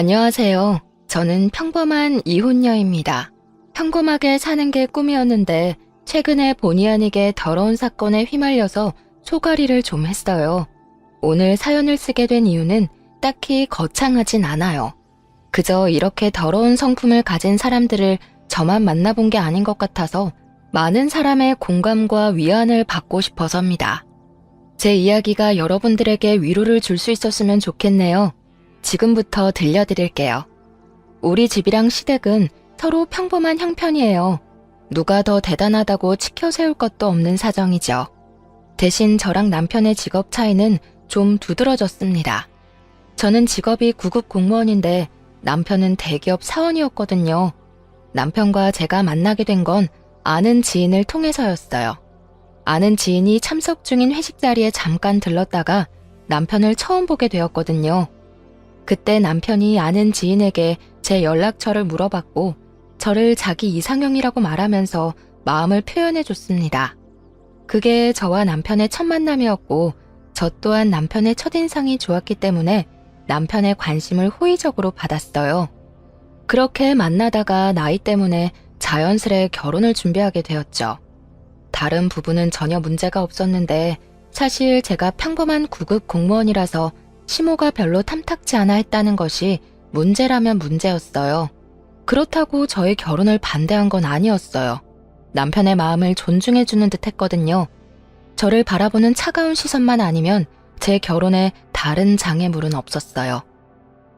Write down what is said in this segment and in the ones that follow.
안녕하세요. 저는 평범한 이혼녀입니다. 평범하게 사는 게 꿈이었는데 최근에 본의 아니게 더러운 사건에 휘말려서 소가리를 좀 했어요. 오늘 사연을 쓰게 된 이유는 딱히 거창하진 않아요. 그저 이렇게 더러운 성품을 가진 사람들을 저만 만나본 게 아닌 것 같아서 많은 사람의 공감과 위안을 받고 싶어서입니다. 제 이야기가 여러분들에게 위로를 줄 수 있었으면 좋겠네요. 지금부터 들려드릴게요. 우리 집이랑 시댁은 서로 평범한 형편이에요. 누가 더 대단하다고 치켜 세울 것도 없는 사정이죠. 대신 저랑 남편의 직업 차이는 좀 두드러졌습니다. 저는 직업이 구급 공무원인데 남편은 대기업 사원이었거든요. 남편과 제가 만나게 된 건 아는 지인을 통해서였어요. 아는 지인이 참석 중인 회식 자리에 잠깐 들렀다가 남편을 처음 보게 되었거든요. 그때 남편이 아는 지인에게 제 연락처를 물어봤고 저를 자기 이상형이라고 말하면서 마음을 표현해줬습니다. 그게 저와 남편의 첫 만남이었고 저 또한 남편의 첫인상이 좋았기 때문에 남편의 관심을 호의적으로 받았어요. 그렇게 만나다가 나이 때문에 자연스레 결혼을 준비하게 되었죠. 다른 부분은 전혀 문제가 없었는데 사실 제가 평범한 구급 공무원이라서 시모가 별로 탐탁지 않아 했다는 것이 문제라면 문제였어요. 그렇다고 저의 결혼을 반대한 건 아니었어요. 남편의 마음을 존중해주는 듯 했거든요. 저를 바라보는 차가운 시선만 아니면 제 결혼에 다른 장애물은 없었어요.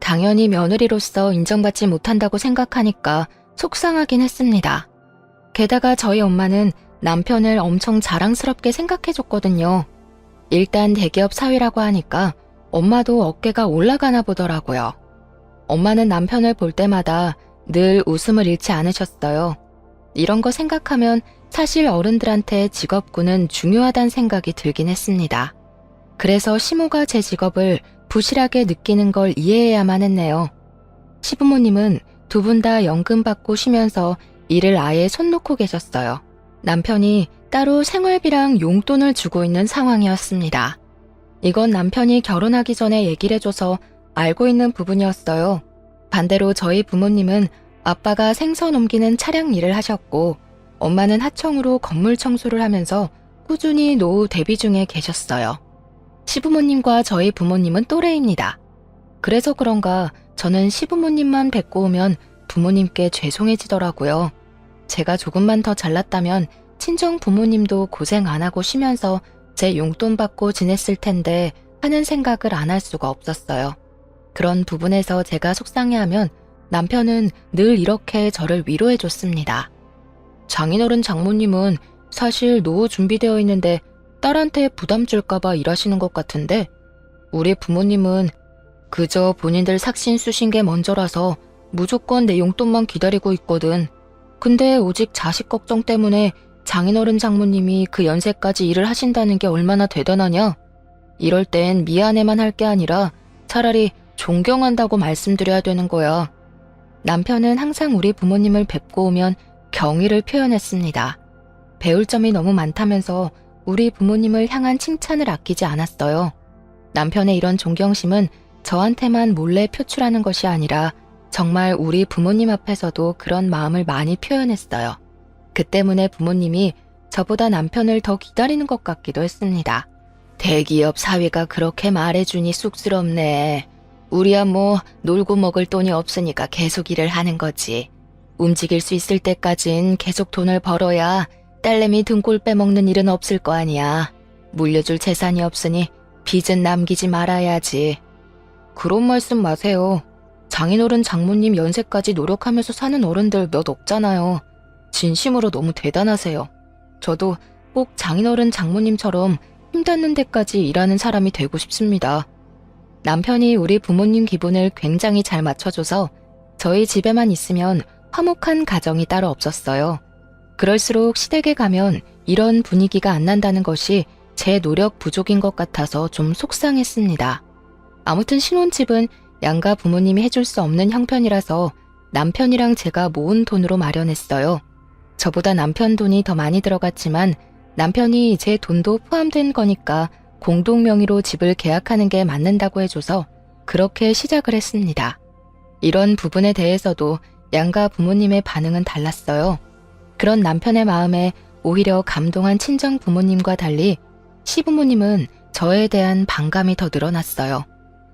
당연히 며느리로서 인정받지 못한다고 생각하니까 속상하긴 했습니다. 게다가 저희 엄마는 남편을 엄청 자랑스럽게 생각해줬거든요. 일단 대기업 사위라고 하니까 엄마도 어깨가 올라가나 보더라고요. 엄마는 남편을 볼 때마다 늘 웃음을 잃지 않으셨어요. 이런 거 생각하면 사실 어른들한테 직업군은 중요하다는 생각이 들긴 했습니다. 그래서 시모가 제 직업을 부실하게 느끼는 걸 이해해야만 했네요. 시부모님은 두 분 다 연금 받고 쉬면서 일을 아예 손 놓고 계셨어요. 남편이 따로 생활비랑 용돈을 주고 있는 상황이었습니다. 이건 남편이 결혼하기 전에 얘기를 해줘서 알고 있는 부분이었어요. 반대로 저희 부모님은 아빠가 생선 옮기는 차량 일을 하셨고 엄마는 하청으로 건물 청소를 하면서 꾸준히 노후 대비 중에 계셨어요. 시부모님과 저희 부모님은 또래입니다. 그래서 그런가 저는 시부모님만 뵙고 오면 부모님께 죄송해지더라고요. 제가 조금만 더 잘났다면 친정 부모님도 고생 안 하고 쉬면서 제 용돈 받고 지냈을 텐데 하는 생각을 안 할 수가 없었어요. 그런 부분에서 제가 속상해하면 남편은 늘 이렇게 저를 위로해줬습니다. 장인어른 장모님은 사실 노후 준비되어 있는데 딸한테 부담 줄까봐 일하시는 것 같은데 우리 부모님은 그저 본인들 삭신 쑤신 게 먼저라서 무조건 내 용돈만 기다리고 있거든. 근데 오직 자식 걱정 때문에 장인어른 장모님이 그 연세까지 일을 하신다는 게 얼마나 대단하냐? 이럴 땐 미안해만 할 게 아니라 차라리 존경한다고 말씀드려야 되는 거야. 남편은 항상 우리 부모님을 뵙고 오면 경의를 표현했습니다. 배울 점이 너무 많다면서 우리 부모님을 향한 칭찬을 아끼지 않았어요. 남편의 이런 존경심은 저한테만 몰래 표출하는 것이 아니라 정말 우리 부모님 앞에서도 그런 마음을 많이 표현했어요. 그 때문에 부모님이 저보다 남편을 더 기다리는 것 같기도 했습니다. 대기업 사위가 그렇게 말해주니 쑥스럽네. 우리야 뭐 놀고 먹을 돈이 없으니까 계속 일을 하는 거지. 움직일 수 있을 때까진 계속 돈을 벌어야 딸내미 등골 빼먹는 일은 없을 거 아니야. 물려줄 재산이 없으니 빚은 남기지 말아야지. 그런 말씀 마세요. 장인어른 장모님 연세까지 노력하면서 사는 어른들 몇 없잖아요. 진심으로 너무 대단하세요. 저도 꼭 장인어른 장모님처럼 힘닿는 데까지 일하는 사람이 되고 싶습니다. 남편이 우리 부모님 기분을 굉장히 잘 맞춰줘서 저희 집에만 있으면 화목한 가정이 따로 없었어요. 그럴수록 시댁에 가면 이런 분위기가 안 난다는 것이 제 노력 부족인 것 같아서 좀 속상했습니다. 아무튼 신혼집은 양가 부모님이 해줄 수 없는 형편이라서 남편이랑 제가 모은 돈으로 마련했어요. 저보다 남편 돈이 더 많이 들어갔지만 남편이 제 돈도 포함된 거니까 공동 명의로 집을 계약하는 게 맞는다고 해줘서 그렇게 시작을 했습니다. 이런 부분에 대해서도 양가 부모님의 반응은 달랐어요. 그런 남편의 마음에 오히려 감동한 친정 부모님과 달리 시부모님은 저에 대한 반감이 더 늘어났어요.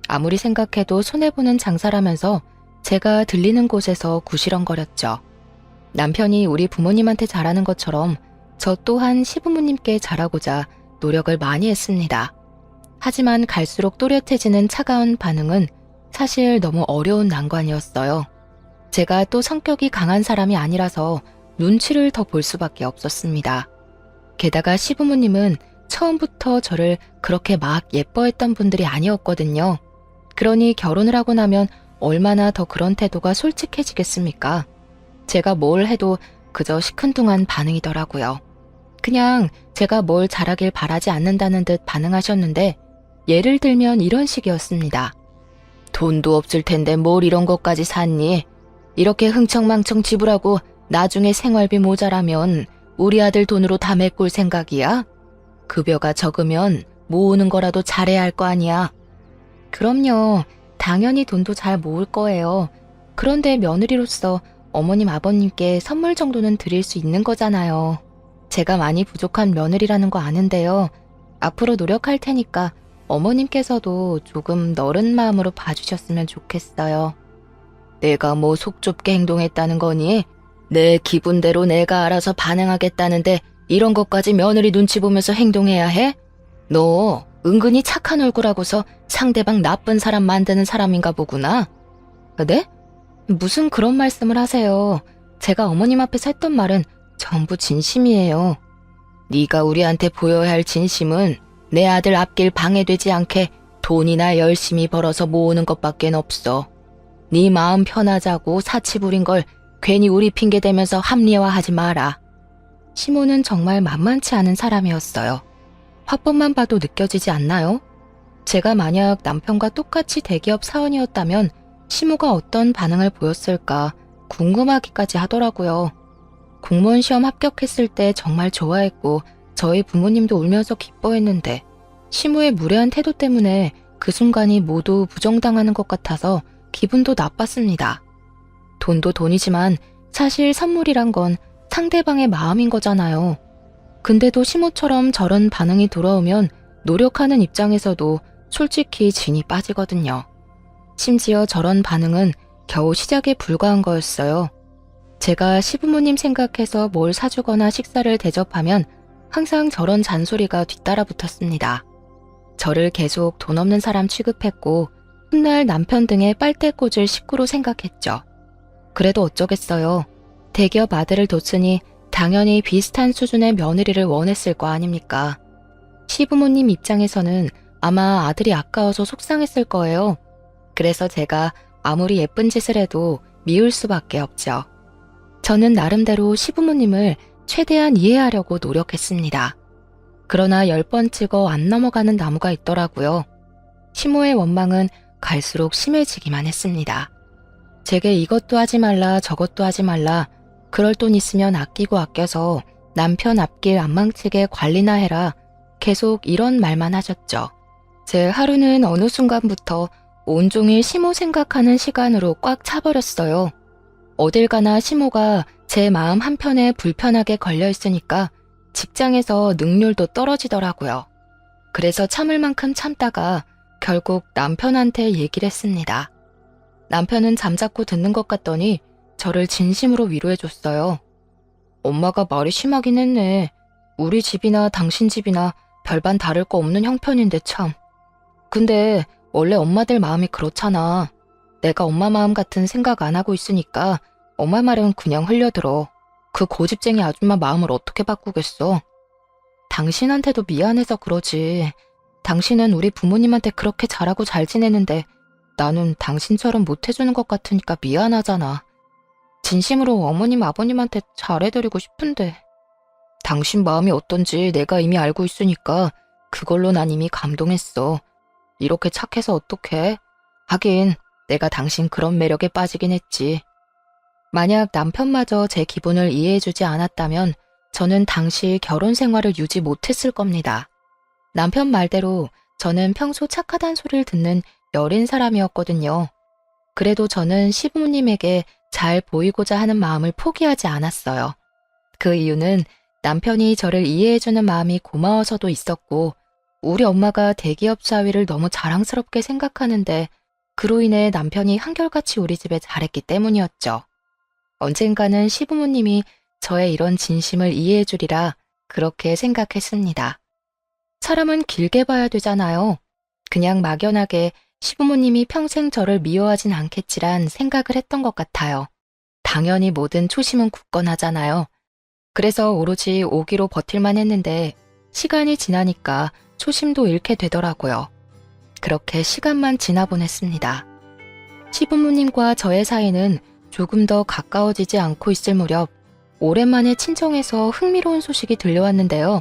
아무리 생각해도 손해보는 장사라면서 제가 들리는 곳에서 구시렁거렸죠. 남편이 우리 부모님한테 잘하는 것처럼 저 또한 시부모님께 잘하고자 노력을 많이 했습니다. 하지만 갈수록 또렷해지는 차가운 반응은 사실 너무 어려운 난관이었어요. 제가 또 성격이 강한 사람이 아니라서 눈치를 더 볼 수밖에 없었습니다. 게다가 시부모님은 처음부터 저를 그렇게 막 예뻐했던 분들이 아니었거든요. 그러니 결혼을 하고 나면 얼마나 더 그런 태도가 솔직해지겠습니까? 제가 뭘 해도 그저 시큰둥한 반응이더라고요. 그냥 제가 뭘 잘하길 바라지 않는다는 듯 반응하셨는데 예를 들면 이런 식이었습니다. 돈도 없을 텐데 뭘 이런 것까지 샀니? 이렇게 흥청망청 지불하고 나중에 생활비 모자라면 우리 아들 돈으로 다 메꿀 생각이야? 급여가 적으면 모으는 거라도 잘해야 할 거 아니야. 그럼요. 당연히 돈도 잘 모을 거예요. 그런데 며느리로서 어머님 아버님께 선물 정도는 드릴 수 있는 거잖아요. 제가 많이 부족한 며느리라는 거 아는데요. 앞으로 노력할 테니까 어머님께서도 조금 너른 마음으로 봐주셨으면 좋겠어요. 내가 뭐 속 좁게 행동했다는 거니? 내 기분대로 내가 알아서 반응하겠다는데 이런 것까지 며느리 눈치 보면서 행동해야 해? 너 은근히 착한 얼굴하고서 상대방 나쁜 사람 만드는 사람인가 보구나. 네? 무슨 그런 말씀을 하세요. 제가 어머님 앞에서 했던 말은 전부 진심이에요. 네가 우리한테 보여야 할 진심은 내 아들 앞길 방해되지 않게 돈이나 열심히 벌어서 모으는 것밖엔 없어. 네 마음 편하자고 사치 부린 걸 괜히 우리 핑계 대면서 합리화하지 마라. 시모는 정말 만만치 않은 사람이었어요. 화법만 봐도 느껴지지 않나요? 제가 만약 남편과 똑같이 대기업 사원이었다면 시모가 어떤 반응을 보였을까 궁금하기까지 하더라고요. 공무원 시험 합격했을 때 정말 좋아했고 저희 부모님도 울면서 기뻐했는데 시모의 무례한 태도 때문에 그 순간이 모두 부정당하는 것 같아서 기분도 나빴습니다. 돈도 돈이지만 사실 선물이란 건 상대방의 마음인 거잖아요. 근데도 시모처럼 저런 반응이 돌아오면 노력하는 입장에서도 솔직히 진이 빠지거든요. 심지어 저런 반응은 겨우 시작에 불과한 거였어요. 제가 시부모님 생각해서 뭘 사주거나 식사를 대접하면 항상 저런 잔소리가 뒤따라 붙었습니다. 저를 계속 돈 없는 사람 취급했고 훗날 남편 등의 빨대 꽂을 식구로 생각했죠. 그래도 어쩌겠어요. 대기업 아들을 뒀으니 당연히 비슷한 수준의 며느리를 원했을 거 아닙니까? 시부모님 입장에서는 아마 아들이 아까워서 속상했을 거예요. 그래서 제가 아무리 예쁜 짓을 해도 미울 수밖에 없죠. 저는 나름대로 시부모님을 최대한 이해하려고 노력했습니다. 그러나 10번 찍어 안 넘어가는 나무가 있더라고요. 시모의 원망은 갈수록 심해지기만 했습니다. 제게 이것도 하지 말라 저것도 하지 말라 그럴 돈 있으면 아끼고 아껴서 남편 앞길 안 망치게 관리나 해라 계속 이런 말만 하셨죠. 제 하루는 어느 순간부터 온종일 시모 생각하는 시간으로 꽉 차버렸어요. 어딜 가나 시모가 제 마음 한편에 불편하게 걸려있으니까 직장에서 능률도 떨어지더라고요. 그래서 참을 만큼 참다가 결국 남편한테 얘기를 했습니다. 남편은 잠자코 듣는 것 같더니 저를 진심으로 위로해줬어요. 엄마가 말이 심하긴 했네. 우리 집이나 당신 집이나 별반 다를 거 없는 형편인데 참. 근데 원래 엄마들 마음이 그렇잖아. 내가 엄마 마음 같은 생각 안 하고 있으니까 엄마 말은 그냥 흘려들어. 그 고집쟁이 아줌마 마음을 어떻게 바꾸겠어. 당신한테도 미안해서 그러지. 당신은 우리 부모님한테 그렇게 잘하고 잘 지내는데 나는 당신처럼 못해주는 것 같으니까 미안하잖아. 진심으로 어머님 아버님한테 잘해드리고 싶은데 당신 마음이 어떤지 내가 이미 알고 있으니까 그걸로 난 이미 감동했어. 이렇게 착해서 어떡해? 하긴 내가 당신 그런 매력에 빠지긴 했지. 만약 남편마저 제 기분을 이해해주지 않았다면 저는 당시 결혼 생활을 유지 못했을 겁니다. 남편 말대로 저는 평소 착하단 소리를 듣는 여린 사람이었거든요. 그래도 저는 시부모님에게 잘 보이고자 하는 마음을 포기하지 않았어요. 그 이유는 남편이 저를 이해해주는 마음이 고마워서도 있었고, 우리 엄마가 대기업 사위를 너무 자랑스럽게 생각하는데 그로 인해 남편이 한결같이 우리 집에 잘했기 때문이었죠. 언젠가는 시부모님이 저의 이런 진심을 이해해주리라 그렇게 생각했습니다. 사람은 길게 봐야 되잖아요. 그냥 막연하게 시부모님이 평생 저를 미워하진 않겠지란 생각을 했던 것 같아요. 당연히 모든 초심은 굳건하잖아요. 그래서 오로지 오기로 버틸만 했는데 시간이 지나니까 초심도 잃게 되더라고요. 그렇게 시간만 지나보냈습니다. 시부모님과 저의 사이는 조금 더 가까워지지 않고 있을 무렵 오랜만에 친정에서 흥미로운 소식이 들려왔는데요.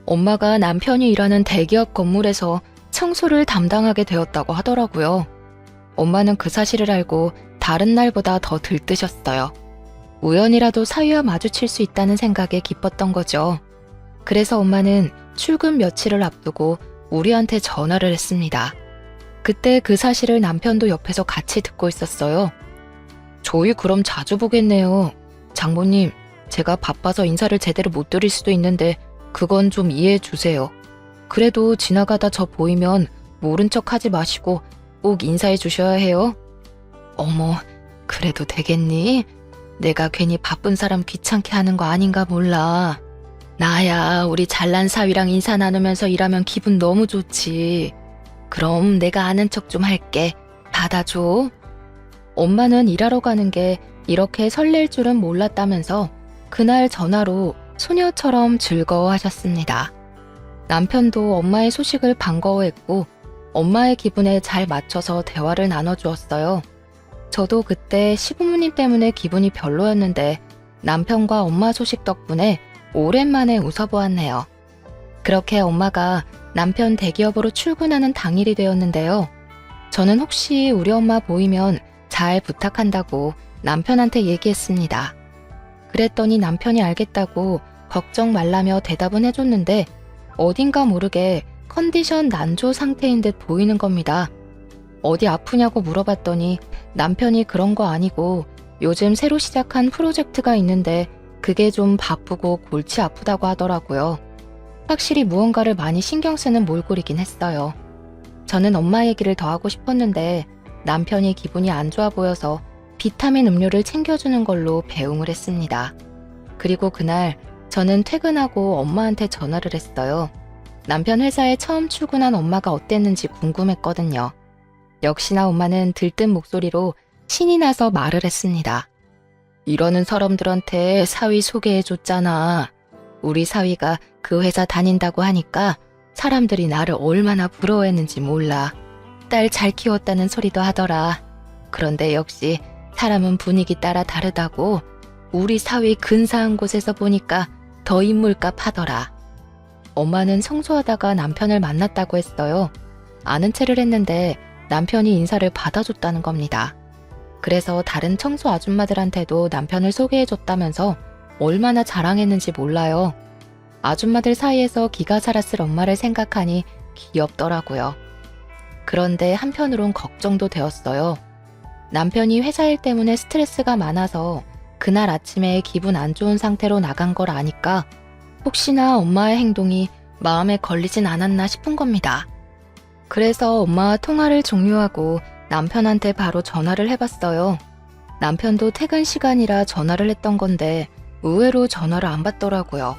엄마가 남편이 일하는 대기업 건물에서 청소를 담당하게 되었다고 하더라고요. 엄마는 그 사실을 알고 다른 날보다 더 들뜨셨어요. 우연이라도 사위와 마주칠 수 있다는 생각에 기뻤던 거죠. 그래서 엄마는 출근 며칠을 앞두고 우리한테 전화를 했습니다. 그때 그 사실을 남편도 옆에서 같이 듣고 있었어요. 저희 그럼 자주 보겠네요. 장모님, 제가 바빠서 인사를 제대로 못 드릴 수도 있는데 그건 좀 이해해 주세요. 그래도 지나가다 저 보이면 모른 척 하지 마시고 꼭 인사해 주셔야 해요. 어머, 그래도 되겠니? 내가 괜히 바쁜 사람 귀찮게 하는 거 아닌가 몰라. 나야 우리 잘난 사위랑 인사 나누면서 일하면 기분 너무 좋지. 그럼 내가 아는 척 좀 할게. 받아줘. 엄마는 일하러 가는 게 이렇게 설렐 줄은 몰랐다면서 그날 전화로 소녀처럼 즐거워하셨습니다. 남편도 엄마의 소식을 반가워했고 엄마의 기분에 잘 맞춰서 대화를 나눠주었어요. 저도 그때 시부모님 때문에 기분이 별로였는데 남편과 엄마 소식 덕분에 오랜만에 웃어보았네요. 그렇게 엄마가 남편 대기업으로 출근하는 당일이 되었는데요. 저는 혹시 우리 엄마 보이면 잘 부탁한다고 남편한테 얘기했습니다. 그랬더니 남편이 알겠다고 걱정 말라며 대답은 해줬는데 어딘가 모르게 컨디션 난조 상태인 듯 보이는 겁니다. 어디 아프냐고 물어봤더니 남편이 그런 거 아니고 요즘 새로 시작한 프로젝트가 있는데 그게 좀 바쁘고 골치 아프다고 하더라고요. 확실히 무언가를 많이 신경 쓰는 몰골이긴 했어요. 저는 엄마 얘기를 더 하고 싶었는데 남편이 기분이 안 좋아 보여서 비타민 음료를 챙겨주는 걸로 배웅을 했습니다. 그리고 그날 저는 퇴근하고 엄마한테 전화를 했어요. 남편 회사에 처음 출근한 엄마가 어땠는지 궁금했거든요. 역시나 엄마는 들뜬 목소리로 신이 나서 말을 했습니다. 이러는 사람들한테 사위 소개해줬잖아. 우리 사위가 그 회사 다닌다고 하니까 사람들이 나를 얼마나 부러워했는지 몰라. 딸 잘 키웠다는 소리도 하더라. 그런데 역시 사람은 분위기 따라 다르다고 우리 사위 근사한 곳에서 보니까 더 인물값 하더라. 엄마는 청소하다가 남편을 만났다고 했어요. 아는 체를 했는데 남편이 인사를 받아줬다는 겁니다. 그래서 다른 청소 아줌마들한테도 남편을 소개해줬다면서 얼마나 자랑했는지 몰라요. 아줌마들 사이에서 기가 살았을 엄마를 생각하니 귀엽더라고요. 그런데 한편으론 걱정도 되었어요. 남편이 회사 일 때문에 스트레스가 많아서 그날 아침에 기분 안 좋은 상태로 나간 걸 아니까 혹시나 엄마의 행동이 마음에 걸리진 않았나 싶은 겁니다. 그래서 엄마와 통화를 종료하고 남편한테 바로 전화를 해봤어요. 남편도 퇴근 시간이라 전화를 했던 건데 의외로 전화를 안 받더라고요.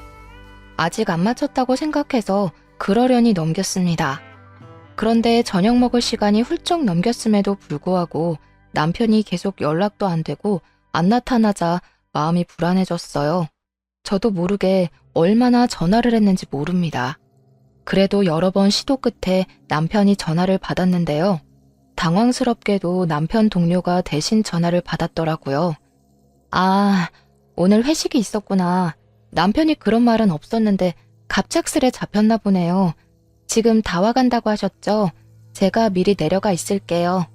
아직 안 마쳤다고 생각해서 그러려니 넘겼습니다. 그런데 저녁 먹을 시간이 훌쩍 넘겼음에도 불구하고 남편이 계속 연락도 안 되고 안 나타나자 마음이 불안해졌어요. 저도 모르게 얼마나 전화를 했는지 모릅니다. 그래도 여러 번 시도 끝에 남편이 전화를 받았는데요. 당황스럽게도 남편 동료가 대신 전화를 받았더라고요. 아, 오늘 회식이 있었구나. 남편이 그런 말은 없었는데 갑작스레 잡혔나 보네요. 지금 다 와간다고 하셨죠? 제가 미리 내려가 있을게요.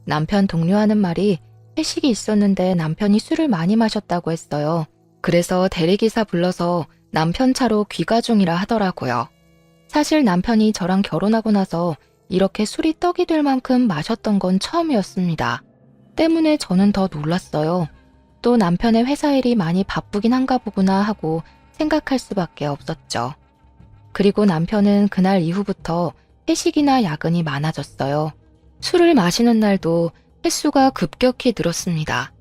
남편 동료하는 말이 회식이 있었는데 남편이 술을 많이 마셨다고 했어요. 그래서 대리기사 불러서 남편 차로 귀가 중이라 하더라고요. 사실 남편이 저랑 결혼하고 나서 이렇게 술이 떡이 될 만큼 마셨던 건 처음이었습니다. 때문에 저는 더 놀랐어요. 또 남편의 회사 일이 많이 바쁘긴 한가 보구나 하고 생각할 수밖에 없었죠. 그리고 남편은 그날 이후부터 회식이나 야근이 많아졌어요. 술을 마시는 날도 횟수가 급격히 늘었습니다.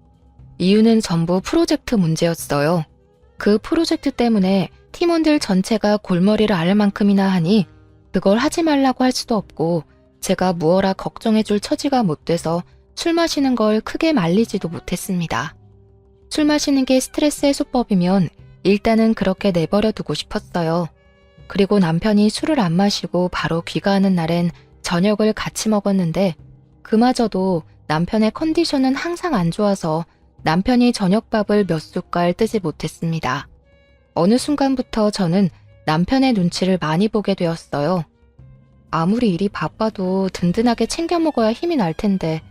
이유는 전부 프로젝트 문제였어요. 그 프로젝트 때문에 팀원들 전체가 골머리를 앓을 만큼이나 하니 그걸 하지 말라고 할 수도 없고 제가 무어라 걱정해줄 처지가 못 돼서 술 마시는 걸 크게 말리지도 못했습니다. 술 마시는 게 스트레스 해소법이면 일단은 그렇게 내버려 두고 싶었어요. 그리고 남편이 술을 안 마시고 바로 귀가하는 날엔 저녁을 같이 먹었는데 그마저도 남편의 컨디션은 항상 안 좋아서 남편이 저녁밥을 몇 숟갈 뜨지 못했습니다. 어느 순간부터 저는 남편의 눈치를 많이 보게 되었어요. 아무리 일이 바빠도 든든하게 챙겨 먹어야 힘이 날 텐데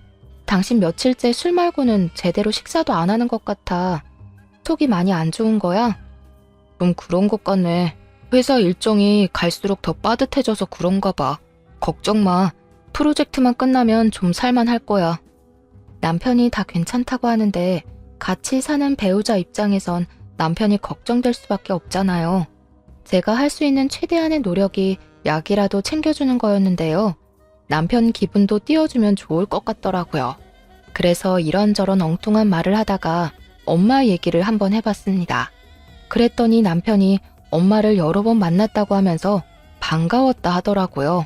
당신 며칠째 술 말고는 제대로 식사도 안 하는 것 같아. 속이 많이 안 좋은 거야? 좀 그런 것 같네. 회사 일정이 갈수록 더 빠듯해져서 그런가 봐. 걱정 마. 프로젝트만 끝나면 좀 살만할 거야. 남편이 다 괜찮다고 하는데 같이 사는 배우자 입장에선 남편이 걱정될 수밖에 없잖아요. 제가 할 수 있는 최대한의 노력이 약이라도 챙겨주는 거였는데요. 남편 기분도 띄워주면 좋을 것 같더라고요. 그래서 이런저런 엉뚱한 말을 하다가 엄마 얘기를 한번 해봤습니다. 그랬더니 남편이 엄마를 여러 번 만났다고 하면서 반가웠다 하더라고요.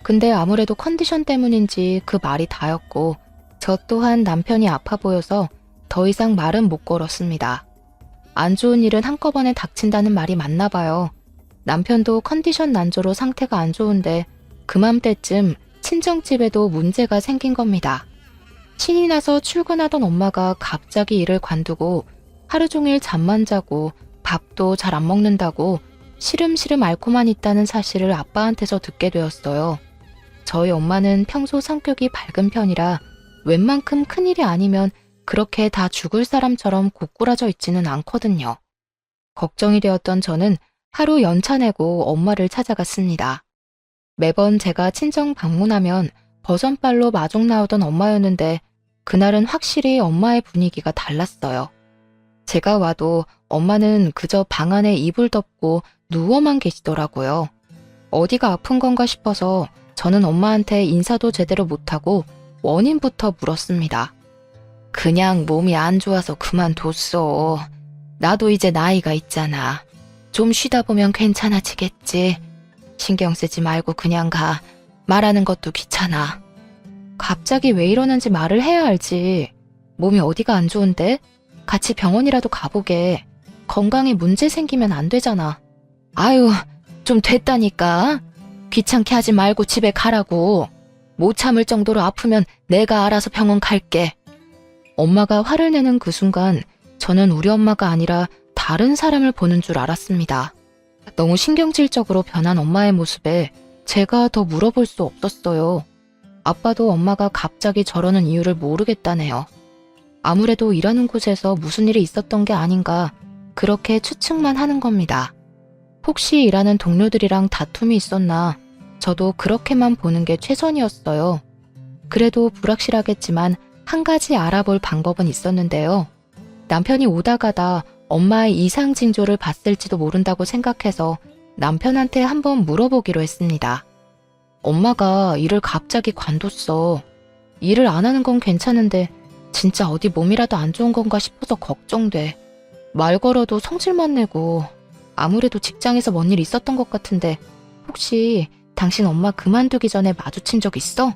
근데 아무래도 컨디션 때문인지 그 말이 다였고 저 또한 남편이 아파 보여서 더 이상 말은 못 걸었습니다. 안 좋은 일은 한꺼번에 닥친다는 말이 맞나 봐요. 남편도 컨디션 난조로 상태가 안 좋은데 그맘때쯤 친정집에도 문제가 생긴 겁니다. 신이 나서 출근하던 엄마가 갑자기 일을 관두고 하루 종일 잠만 자고 밥도 잘 안 먹는다고 시름시름 앓고만 있다는 사실을 아빠한테서 듣게 되었어요. 저희 엄마는 평소 성격이 밝은 편이라 웬만큼 큰일이 아니면 그렇게 다 죽을 사람처럼 고꾸라져 있지는 않거든요. 걱정이 되었던 저는 하루 연차 내고 엄마를 찾아갔습니다. 매번 제가 친정 방문하면 버선발로 마중 나오던 엄마였는데 그날은 확실히 엄마의 분위기가 달랐어요. 제가 와도 엄마는 그저 방 안에 이불 덮고 누워만 계시더라고요. 어디가 아픈 건가 싶어서 저는 엄마한테 인사도 제대로 못하고 원인부터 물었습니다. 그냥 몸이 안 좋아서 그만뒀어. 나도 이제 나이가 있잖아. 좀 쉬다 보면 괜찮아지겠지. 신경 쓰지 말고 그냥 가. 말하는 것도 귀찮아. 갑자기 왜 이러는지 말을 해야 알지. 몸이 어디가 안 좋은데? 같이 병원이라도 가보게. 건강에 문제 생기면 안 되잖아. 아유, 좀 됐다니까. 귀찮게 하지 말고 집에 가라고. 못 참을 정도로 아프면 내가 알아서 병원 갈게. 엄마가 화를 내는 그 순간 저는 우리 엄마가 아니라 다른 사람을 보는 줄 알았습니다. 너무 신경질적으로 변한 엄마의 모습에 제가 더 물어볼 수 없었어요. 아빠도 엄마가 갑자기 저러는 이유를 모르겠다네요. 아무래도 일하는 곳에서 무슨 일이 있었던 게 아닌가 그렇게 추측만 하는 겁니다. 혹시 일하는 동료들이랑 다툼이 있었나 저도 그렇게만 보는 게 최선이었어요. 그래도 불확실하겠지만 한 가지 알아볼 방법은 있었는데요. 남편이 오다 가다 엄마의 이상 징조를 봤을지도 모른다고 생각해서 남편한테 한번 물어보기로 했습니다. 엄마가 일을 갑자기 관뒀어. 일을 안 하는 건 괜찮은데 진짜 어디 몸이라도 안 좋은 건가 싶어서 걱정돼. 말 걸어도 성질만 내고 아무래도 직장에서 뭔 일 있었던 것 같은데 혹시 당신 엄마 그만두기 전에 마주친 적 있어?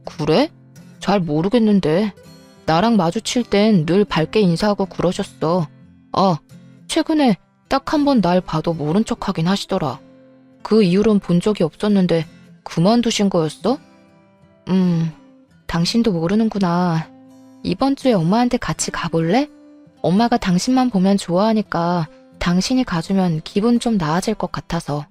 그래? 잘 모르겠는데 나랑 마주칠 땐 늘 밝게 인사하고 그러셨어. 아, 최근에 딱 한 번 날 봐도 모른 척 하긴 하시더라. 그 이후론 본 적이 없었는데 그만두신 거였어? 당신도 모르는구나. 이번 주에 엄마한테 같이 가볼래? 엄마가 당신만 보면 좋아하니까 당신이 가주면 기분 좀 나아질 것 같아서.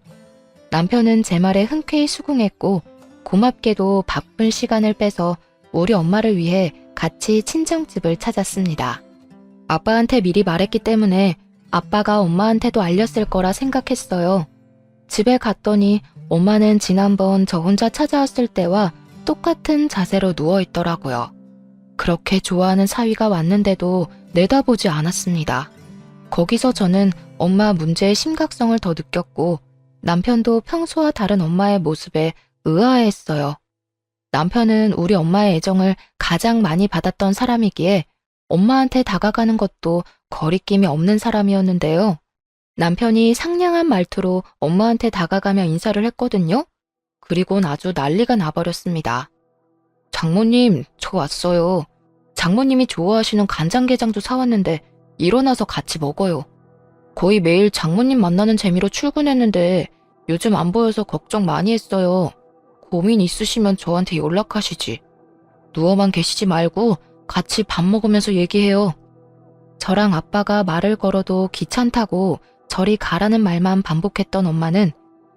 남편은 제 말에 흔쾌히 수긍했고 고맙게도 바쁜 시간을 빼서 우리 엄마를 위해 같이 친정집을 찾았습니다. 아빠한테 미리 말했기 때문에 아빠가 엄마한테도 알렸을 거라 생각했어요. 집에 갔더니 엄마는 지난번 저 혼자 찾아왔을 때와 똑같은 자세로 누워있더라고요. 그렇게 좋아하는 사위가 왔는데도 내다보지 않았습니다. 거기서 저는 엄마 문제의 심각성을 더 느꼈고 남편도 평소와 다른 엄마의 모습에 의아해했어요. 남편은 우리 엄마의 애정을 가장 많이 받았던 사람이기에 엄마한테 다가가는 것도 거리낌이 없는 사람이었는데요. 남편이 상냥한 말투로 엄마한테 다가가며 인사를 했거든요. 그리고는 아주 난리가 나버렸습니다. 장모님, 저 왔어요. 장모님이 좋아하시는 간장게장도 사왔는데 일어나서 같이 먹어요. 거의 매일 장모님 만나는 재미로 출근했는데 요즘 안 보여서 걱정 많이 했어요. 고민 있으시면 저한테 연락하시지. 누워만 계시지 말고 같이 밥 먹으면서 얘기해요. 저랑 아빠가 말을 걸어도 귀찮다고 저리 가라는 말만 반복했던 엄마는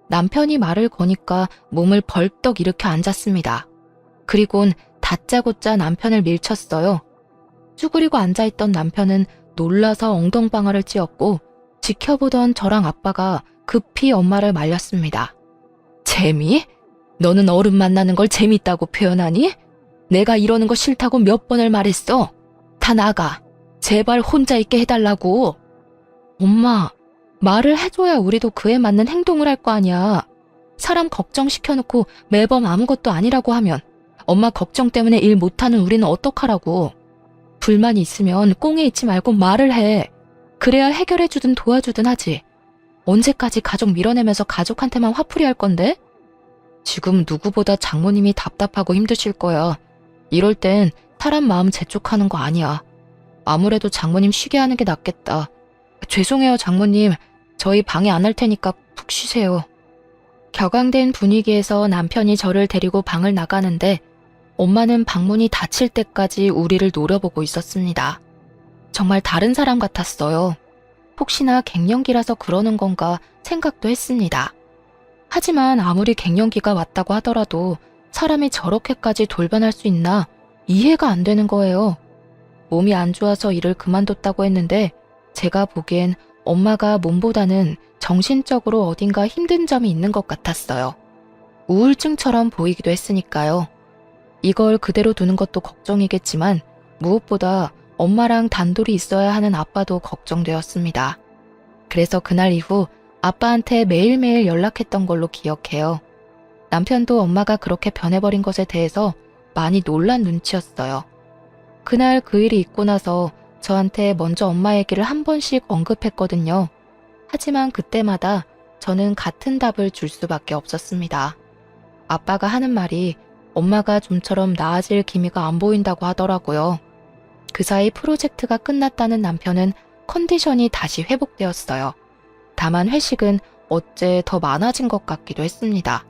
남편이 말을 거니까 몸을 벌떡 일으켜 앉았습니다. 그리곤 다짜고짜 남편을 밀쳤어요. 쭈그리고 앉아있던 남편은 놀라서 엉덩방아를 찧었고 지켜보던 저랑 아빠가 급히 엄마를 말렸습니다. 재미? 너는 어른 만나는 걸 재밌다고 표현하니? 내가 이러는 거 싫다고 몇 번을 말했어. 다 나가. 제발 혼자 있게 해달라고. 엄마, 말을 해줘야 우리도 그에 맞는 행동을 할 거 아니야. 사람 걱정시켜놓고 매번 아무것도 아니라고 하면 엄마 걱정 때문에 일 못하는 우리는 어떡하라고. 불만이 있으면 꽁에 있지 말고 말을 해. 그래야 해결해주든 도와주든 하지. 언제까지 가족 밀어내면서 가족한테만 화풀이 할 건데? 지금 누구보다 장모님이 답답하고 힘드실 거야. 이럴 땐 사람 마음 재촉하는 거 아니야. 아무래도 장모님 쉬게 하는 게 낫겠다. 죄송해요, 장모님. 저희 방해 안 할 테니까 푹 쉬세요. 격앙된 분위기에서 남편이 저를 데리고 방을 나가는데 엄마는 방문이 닫힐 때까지 우리를 노려보고 있었습니다. 정말 다른 사람 같았어요. 혹시나 갱년기라서 그러는 건가 생각도 했습니다. 하지만 아무리 갱년기가 왔다고 하더라도 사람이 저렇게까지 돌변할 수 있나 이해가 안 되는 거예요. 몸이 안 좋아서 일을 그만뒀다고 했는데 제가 보기엔 엄마가 몸보다는 정신적으로 어딘가 힘든 점이 있는 것 같았어요. 우울증처럼 보이기도 했으니까요. 이걸 그대로 두는 것도 걱정이겠지만 무엇보다 엄마랑 단둘이 있어야 하는 아빠도 걱정되었습니다. 그래서 그날 이후 아빠한테 매일매일 연락했던 걸로 기억해요. 남편도 엄마가 그렇게 변해버린 것에 대해서 많이 놀란 눈치였어요. 그날 그 일이 있고 나서 저한테 먼저 엄마 얘기를 한 번씩 언급했거든요. 하지만 그때마다 저는 같은 답을 줄 수밖에 없었습니다. 아빠가 하는 말이 엄마가 좀처럼 나아질 기미가 안 보인다고 하더라고요. 그 사이 프로젝트가 끝났다는 남편은 컨디션이 다시 회복되었어요. 다만 회식은 어째 더 많아진 것 같기도 했습니다.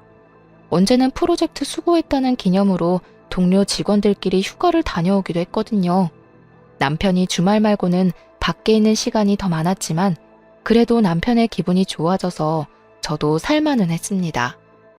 언제는 프로젝트 수고했다는 기념으로 동료 직원들끼리 휴가를 다녀오기도 했거든요. 남편이 주말 말고는 밖에 있는 시간이 더 많았지만 그래도 남편의 기분이 좋아져서 저도 살만은 했습니다.